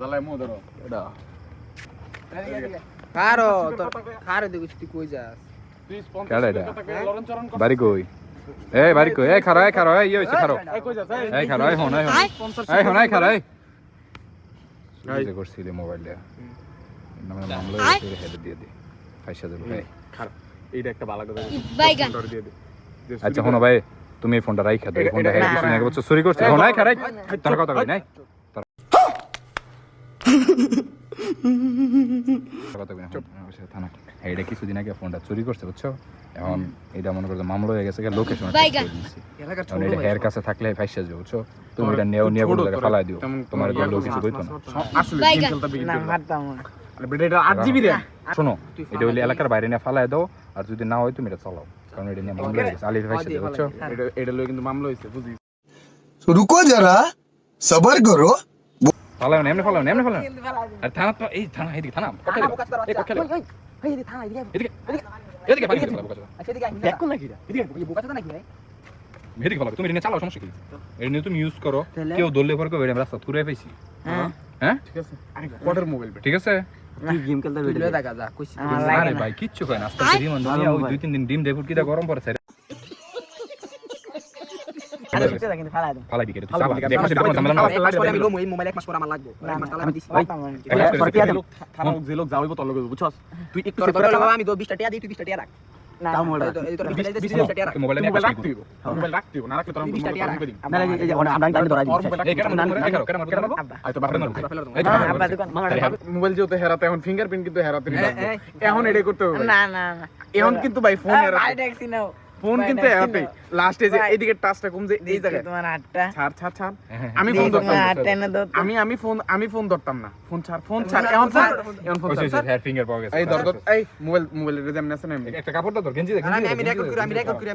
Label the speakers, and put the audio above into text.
Speaker 1: জালাই মো ধরো এটা
Speaker 2: কারো তো কারো দেখি তুই কই যাস
Speaker 1: তুই স্পন্সর
Speaker 3: কেডা এটা?
Speaker 1: টাকা লরন চরণ কর
Speaker 3: বাড়ি কই বাড়ি কই খারো এই হইছে খারো
Speaker 1: এই কই যাস
Speaker 3: এই খারো এই হন খারো এই করছি রে মোবাইল দিয়া নামে মামলা হইছে হেড দিয়ে দে 5000 টাকা
Speaker 1: খারাপ এইটা একটা ভালো কথা
Speaker 4: বাইগান
Speaker 1: ফোনটা দিয়ে দে
Speaker 3: আচ্ছা শোনো ভাই তুমি এই ফোনটা রাইখা দাও ফোনটা হেড কিছু না বলছো চুরি করছে হন খারাই তোর কথা কই নাই কথা কই না থানা এইটা কিছুদিন আগে ফোনটা চুরি করছে বুঝছো এখন এটা মনে করো মামলা হয়ে গেছে লোকেশন
Speaker 2: এলাকার
Speaker 3: এখন এটা হের কাছে থাকলে ফাইসা যাবে বুঝছো তুমি এটা নিয়ে কোনো জায়গায় ফালাই দিও তোমার লোক কিছু কইতো না
Speaker 1: আসলে গেম খেলতে বিগিয়ে
Speaker 2: না মারতাম
Speaker 1: আরে বেটা এটা 8 জিবি রে
Speaker 3: শোনো এটা হইলে এলাকার বাইরে নিয়ে ফালাই দাও আর যদি না হয় তুমি এটা চালাও কারণ এটা নিয়ে মামলা হয়ে গেছে আলির ফাইসা যাবে বুঝছো
Speaker 1: এটা লই কিন্তু মামলা হইছে বুঝি
Speaker 5: रुको जरा सबर करो
Speaker 3: ফালাও না এমনি ফালাও আর থানা তো এই থানা এদিকে থানা কোথায় এই কোথায়
Speaker 2: এই দি থানা এদিকে
Speaker 3: এদিকে পানি খেতে পারবো
Speaker 2: আচ্ছা এদিকে দেখ কোন লাগি রে এদিকে বোকা তো নাকি ভাই
Speaker 3: এদিকে ফালাও তুমি এটা নিয়ে চালাও সমস্যা কি এটা নিয়ে তুমি ইউজ করো কেউ দললে পরে কেউ এটা রাস্তা তুলে পাইছি হ্যাঁ
Speaker 1: ঠিক আছে আরে কোডের মোবাইল বেটা
Speaker 3: ঠিক আছে
Speaker 2: তুই গেম খেলতে ভিডিও দেখা যা কইছি
Speaker 3: আরে ভাই কিচ্ছু কয় না আজকাল ডিম দুনিয়া ওই 2-3 দিন ডিম দেবো কিটা গরম পড়ছে
Speaker 2: আরে ভিডিও কিন্তু ফালাই দাও
Speaker 3: ফালাই দিকে তুই চালা এক মাসের কোনো ঝামেলা না
Speaker 2: আমি লো এই মোবাইল এক মাস পর আমার লাগবে এক মাস তাহলে আমি দিছি
Speaker 1: থানা যে লোক যাওইবো তোর লগে বুঝছস তুই একটু
Speaker 2: তোর বাবা আমি 20 টাকা দিই তুই 20 টাকা রাখ না এই তোর 20 টাকা রাখ
Speaker 3: মোবাইলে
Speaker 1: মোবাইল
Speaker 3: রাখতে
Speaker 1: রাখতে না রাখলে তোর
Speaker 2: 20 টাকা রাখ
Speaker 1: না এই যে আমরা টাইম ধরা দিই
Speaker 3: এই কেন মারো
Speaker 1: আই তো বাপরে
Speaker 2: আব্বা দোকান
Speaker 1: মোবাইল যেতে হেরাতে এখন ফিঙ্গারপ্রিন্ট কিন্তু হেরাতে নি এখন এটাই করতে হবে
Speaker 2: না না
Speaker 1: এখন কিন্তু ভাই ফোন
Speaker 2: ভাই
Speaker 1: হেরাতে
Speaker 2: দেখছি নাও
Speaker 1: ফোন কিন্তু হেরাতে লাস্টে যে এইদিকে টাচটা কম যে এই জায়গায়
Speaker 2: তোমার হাতটা
Speaker 1: ছাড় আমি ফোন ধরতাম
Speaker 2: হাতটা না দাও
Speaker 1: আমি ফোন ধরতাম না ফোন ছাড় এখন ফোন ছাড়
Speaker 3: হেয়ার ফিঙ্গার পাওয়া গেছে
Speaker 1: এই ধর এই মোবাইলের যেমন আছে না
Speaker 3: একটা কাপড় দাও তোর গেঞ্জি দে
Speaker 2: আমি রেকর্ড করি